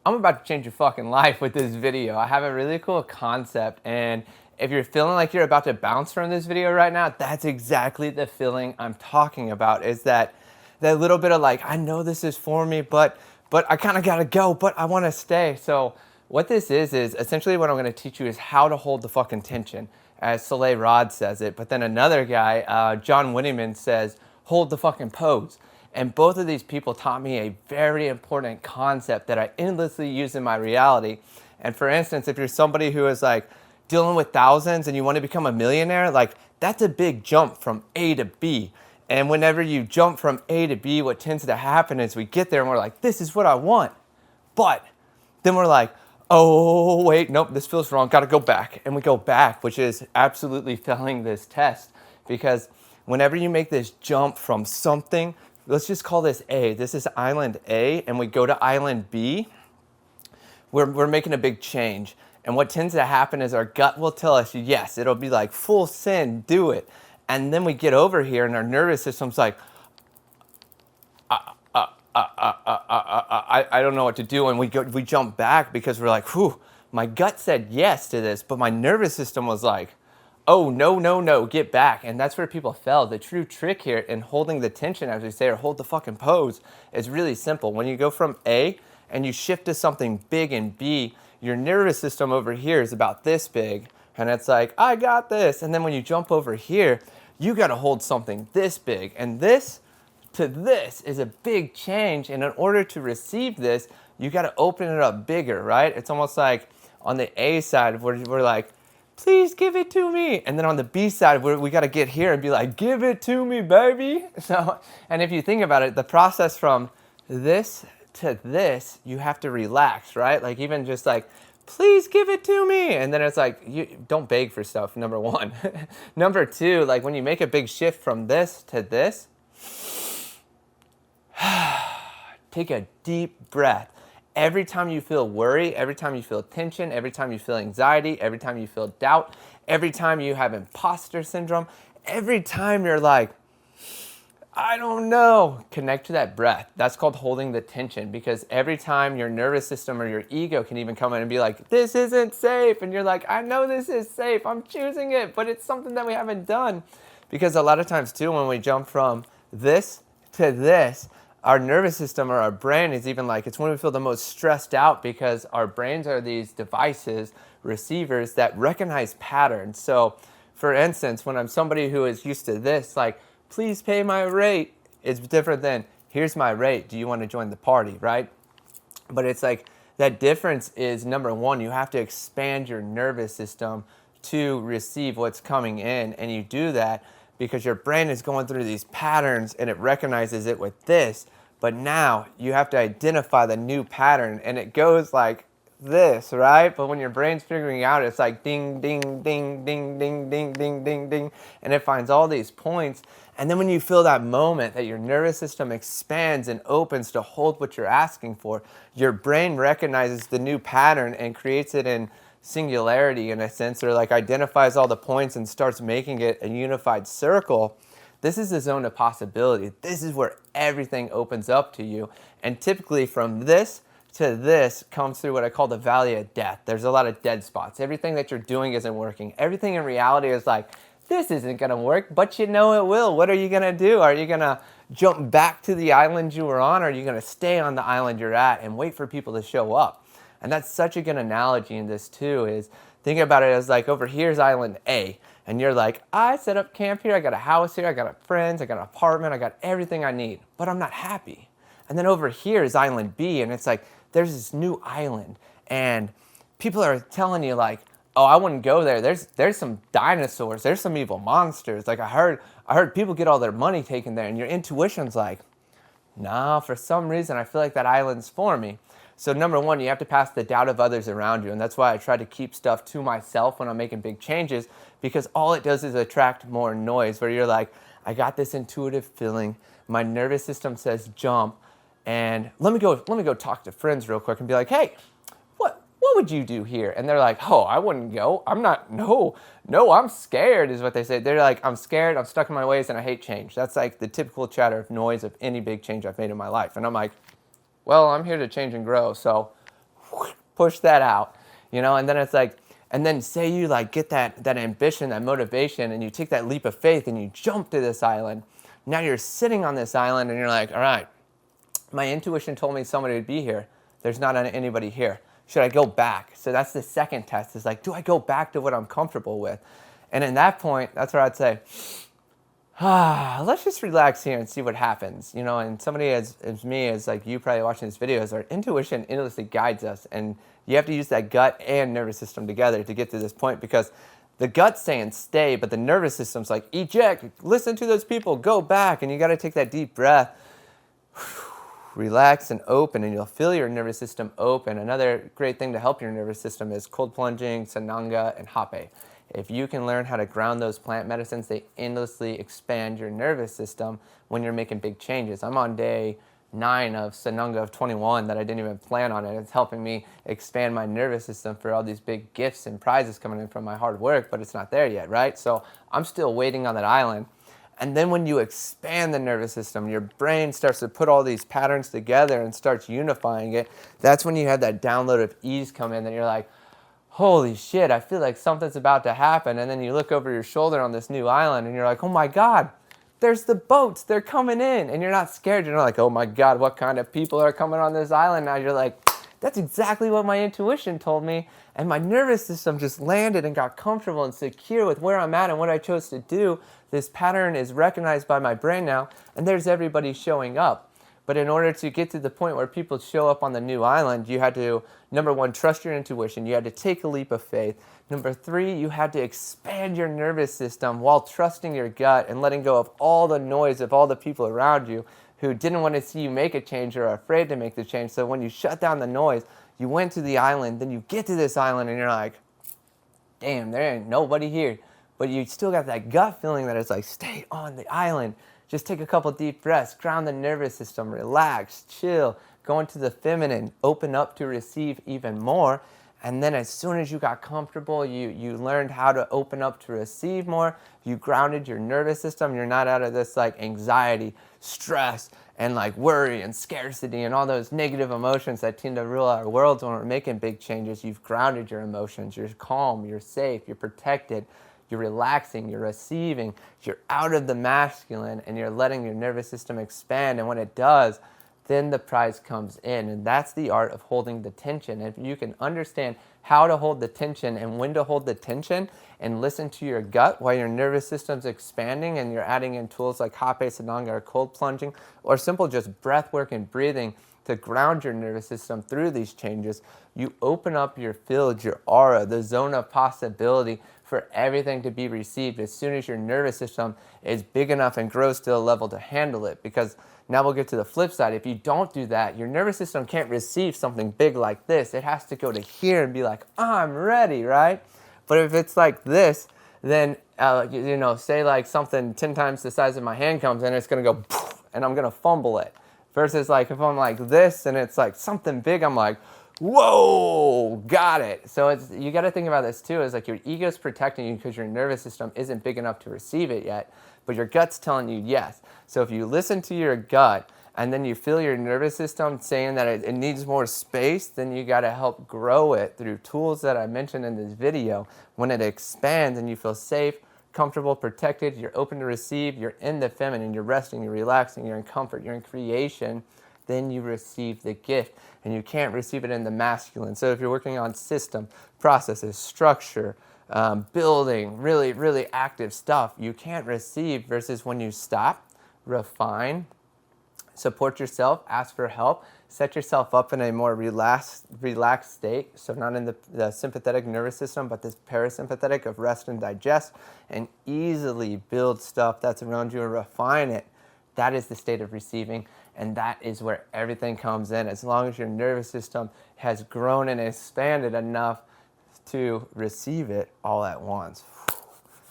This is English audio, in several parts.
I'm about to change your fucking life with this video. I have a really cool concept, and if you're feeling like you're about to bounce from this video right now, that's exactly the feeling I'm talking about, is that little bit of like, I know this is for me, but I kind of gotta go, but I wanna stay. So what this is essentially what I'm gonna teach you is how to hold the fucking tension, as Soleil Rod says it, but then another guy, John Winneman, says, hold the fucking pose. And both of these people taught me a very important concept that I endlessly use in my reality. And for instance, if you're somebody who is like dealing with thousands and you want to become a millionaire, like that's a big jump from A to B. And whenever you jump from A to B, what tends to happen is we get there and we're like, this is what I want. But then we're like, oh, wait, nope, this feels wrong, gotta go back. And we go back, which is absolutely failing this test, because whenever you make this jump from something, let's just call this A. This is island A, and we go to island B. We're making a big change. And what tends to happen is our gut will tell us, yes, it'll be like full send, do it. And then we get over here and our nervous system's like, I don't know what to do. And we jump back because we're like, whew, my gut said yes to this, but my nervous system was like, oh, no, get back. And that's where people fail. The true trick here in holding the tension, as we say, or hold the fucking pose, is really simple. When you go from A and you shift to something big in B, your nervous system over here is about this big. And it's like, I got this. And then when you jump over here, you got to hold something this big. And this to this is a big change. And in order to receive this, you got to open it up bigger, right? It's almost like on the A side, we're like, please give it to me. And then on the B side, we got to get here and be like, give it to me, baby. So, and if you think about it, the process from this to this, you have to relax, right? Like even just like, please give it to me. And then it's like, you don't beg for stuff, number one. Number two, like when you make a big shift from this to this, take a deep breath. Every time you feel worry, every time you feel tension, every time you feel anxiety, every time you feel doubt, every time you have imposter syndrome, every time you're like, I don't know, connect to that breath. That's called holding the tension, because every time your nervous system or your ego can even come in and be like, this isn't safe. And you're like, I know this is safe. I'm choosing it, but it's something that we haven't done. Because a lot of times too, when we jump from this to this, our nervous system or our brain is even like, it's when we feel the most stressed out, because our brains are these devices, receivers that recognize patterns. So for instance, when I'm somebody who is used to this, like, please pay my rate, it's different than, here's my rate, do you want to join the party, right? But it's like, that difference is, number one, you have to expand your nervous system to receive what's coming in. And you do that because your brain is going through these patterns and it recognizes it with this. But now you have to identify the new pattern, and it goes like this, right? But when your brain's figuring out, it's like ding, ding, ding, ding, ding, ding, ding, ding, ding, and it finds all these points. And then when you feel that moment that your nervous system expands and opens to hold what you're asking for, your brain recognizes the new pattern and creates it in singularity, in a sense, or like identifies all the points and starts making it a unified circle. This is the zone of possibility. This is where everything opens up to you. And typically from this to this comes through what I call the valley of death. There's a lot of dead spots. Everything that you're doing isn't working. Everything in reality is like, this isn't gonna work, but you know it will. What are you gonna do? Are you gonna jump back to the island you were on, or are you gonna stay on the island you're at and wait for people to show up? And that's such a good analogy in this too, is think about it as like, over here's island A. And you're like, I set up camp here, I got a house here, I got friends, I got an apartment, I got everything I need, but I'm not happy. And then over here is island B, and it's like, there's this new island, and people are telling you like, oh, I wouldn't go there. There's some dinosaurs, there's some evil monsters. Like I heard people get all their money taken there, and your intuition's like, nah, for some reason I feel like that island's for me. So number one, you have to pass the doubt of others around you. And that's why I try to keep stuff to myself when I'm making big changes, because all it does is attract more noise, where you're like, I got this intuitive feeling. My nervous system says jump. And let me go talk to friends real quick and be like, hey, what would you do here? And they're like, oh, I wouldn't go. No, I'm scared is what they say. They're like, I'm scared, I'm stuck in my ways, and I hate change. That's like the typical chatter of noise of any big change I've made in my life. And I'm like, well, I'm here to change and grow, so push that out, you know, and then it's like, and then say you like get that ambition, that motivation, and you take that leap of faith and you jump to this island. Now you're sitting on this island and you're like, all right, my intuition told me somebody would be here. There's not anybody here. Should I go back? So that's the second test, is like, do I go back to what I'm comfortable with? And in that point, that's where I'd say, let's just relax here and see what happens. You know, and somebody as me, as like you probably watching this video, is our intuition endlessly guides us. And you have to use that gut and nervous system together to get to this point, because the gut's saying stay, but the nervous system's like, eject, listen to those people, go back. And you got to take that deep breath, relax and open, and you'll feel your nervous system open. Another great thing to help your nervous system is cold plunging, sananga, and hape. If you can learn how to ground those plant medicines, they endlessly expand your nervous system when you're making big changes. I'm on day 9 of sananga of 21 that I didn't even plan on it. It's helping me expand my nervous system for all these big gifts and prizes coming in from my hard work, but it's not there yet, right? So I'm still waiting on that island. And then when you expand the nervous system, your brain starts to put all these patterns together and starts unifying it. That's when you have that download of ease come in, and you're like, holy shit, I feel like something's about to happen. And then you look over your shoulder on this new island and you're like, oh my God, there's the boats, they're coming in. And you're not scared. You're not like, oh my God, what kind of people are coming on this island now? You're like, that's exactly what my intuition told me. And my nervous system just landed and got comfortable and secure with where I'm at and what I chose to do. This pattern is recognized by my brain now, and there's everybody showing up. But in order to get to the point where people show up on the new island, you had to, number 1, trust your intuition. You had to take a leap of faith. Number 3, you had to expand your nervous system while trusting your gut and letting go of all the noise of all the people around you who didn't want to see you make a change or are afraid to make the change. So when you shut down the noise, you went to the island, then you get to this island and you're like, damn, there ain't nobody here. But you still got that gut feeling that it's like, stay on the island. Just take a couple deep breaths, ground the nervous system, relax, chill, go into the feminine, open up to receive even more. And then as soon as you got comfortable, you learned how to open up to receive more. You grounded your nervous system. You're not out of this like anxiety, stress, and like worry and scarcity and all those negative emotions that tend to rule our worlds when we're making big changes. You've grounded your emotions. You're calm, you're safe, you're protected. You're relaxing, you're receiving, you're out of the masculine, and you're letting your nervous system expand. And when it does, then the prize comes in. And that's the art of holding the tension. If you can understand how to hold the tension and when to hold the tension and listen to your gut while your nervous system's expanding and you're adding in tools like hape, sananga, or cold plunging, or simple just breath work and breathing to ground your nervous system through these changes, you open up your field, your aura, the zone of possibility for everything to be received as soon as your nervous system is big enough and grows to a level to handle it. Because now we'll get to the flip side. If you don't do that, your nervous system can't receive something big like this. It has to go to here and be like, I'm ready, right? But if it's like this, then, say like something 10 times the size of my hand comes in, it's going to go poof, and I'm going to fumble it. Versus like if I'm like this and it's like something big, I'm like, whoa, got it. So you got to think about this too, is like your ego's protecting you because your nervous system isn't big enough to receive it yet, but your gut's telling you yes. So if you listen to your gut and then you feel your nervous system saying that it needs more space, then you got to help grow it through tools that I mentioned in this video. When it expands and you feel safe, comfortable, protected, you're open to receive, you're in the feminine, you're resting, you're relaxing, you're in comfort, you're in creation, then you receive the gift. And you can't receive it in the masculine. So if you're working on system, processes, structure, building, really, really active stuff, you can't receive. Versus when you stop, refine, support yourself, ask for help, set yourself up in a more relaxed state. So not in the sympathetic nervous system, but this parasympathetic of rest and digest, and easily build stuff that's around you and refine it. That is the state of receiving, and that is where everything comes in, as long as your nervous system has grown and expanded enough to receive it all at once.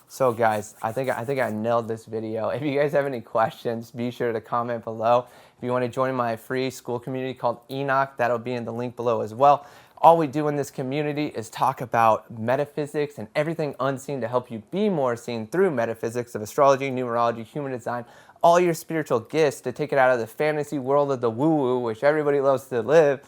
So guys, I think I nailed this video. If you guys have any questions, be sure to comment below. If you want to join my free school community called ENOCH, that'll be in the link below as well. All we do in this community is talk about metaphysics and everything unseen to help you be more seen through metaphysics of astrology, numerology, human design, all your spiritual gifts to take it out of the fantasy world of the woo-woo, which everybody loves to live,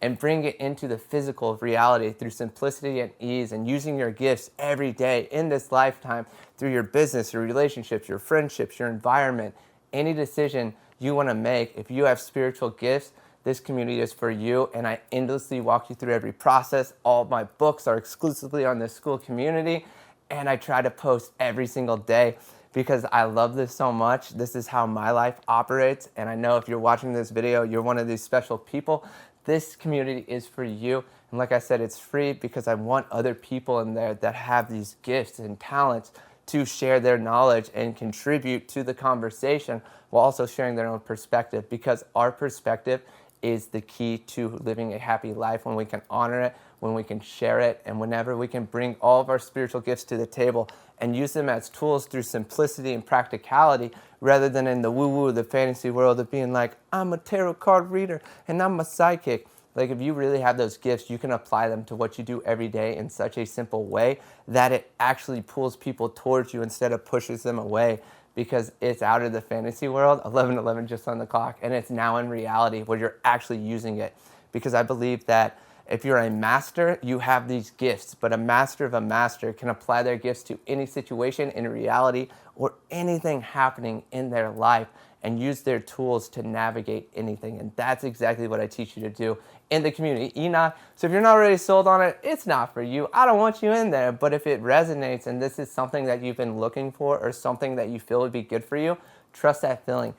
and bring it into the physical reality through simplicity and ease, and using your gifts every day in this lifetime through your business, your relationships, your friendships, your environment, any decision you want to make. If you have spiritual gifts, this community is for you, and I endlessly walk you through every process. All of my books are exclusively on this school community, and I try to post every single day because I love this so much. This is how my life operates, and I know if you're watching this video, you're one of these special people. This community is for you, and like I said, it's free because I want other people in there that have these gifts and talents to share their knowledge and contribute to the conversation while also sharing their own perspective, because our perspective is the key to living a happy life, when we can honor it, when we can share it, and whenever we can bring all of our spiritual gifts to the table and use them as tools through simplicity and practicality, rather than in the woo-woo, the fantasy world of being like, I'm a tarot card reader and I'm a psychic. Like, if you really have those gifts, you can apply them to what you do every day in such a simple way that it actually pulls people towards you instead of pushes them away, because it's out of the fantasy world, 11:11 just on the clock, and it's now in reality where you're actually using it. Because I believe that if you're a master, you have these gifts, but a master of a master can apply their gifts to any situation in reality or anything happening in their life, and use their tools to navigate anything. And that's exactly what I teach you to do in the community, ENOCH. So if you're not already sold on it, it's not for you. I don't want you in there. But if it resonates and this is something that you've been looking for, or something that you feel would be good for you, trust that feeling.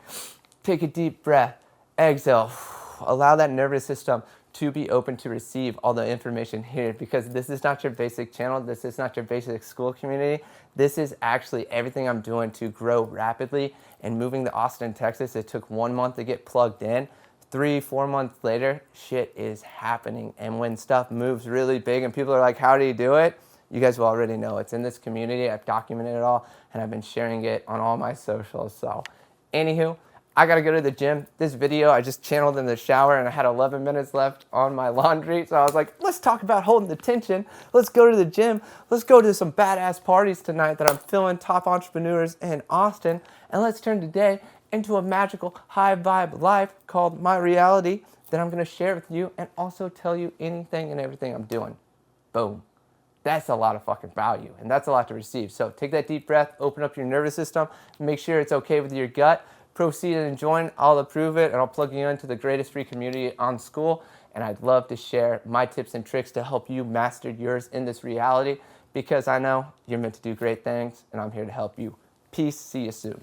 Take a deep breath, exhale, allow that nervous system to be open to receive all the information here, because this is not your basic channel. This is not your basic school community. This is actually everything I'm doing to grow rapidly. And moving to Austin, Texas, it took 1 month to get plugged in. 3-4 months later, shit is happening. And when stuff moves really big and people are like, how do you do it? You guys will already know. It's in this community. I've documented it all, and I've been sharing it on all my socials. So, anywho, I gotta go to the gym. This video I just channeled in the shower, and I had 11 minutes left on my laundry. So I was like, let's talk about holding the tension. Let's go to the gym. Let's go to some badass parties tonight that I'm filming top entrepreneurs in Austin. And let's turn today into a magical high vibe life called My Reality that I'm gonna share with you, and also tell you anything and everything I'm doing. Boom. That's a lot of fucking value, and that's a lot to receive. So take that deep breath, open up your nervous system, make sure it's okay with your gut. Proceed and join. I'll approve it, and I'll plug you into the greatest free community on school. And I'd love to share my tips and tricks to help you master yours in this reality, because I know you're meant to do great things, and I'm here to help you. Peace. See you soon.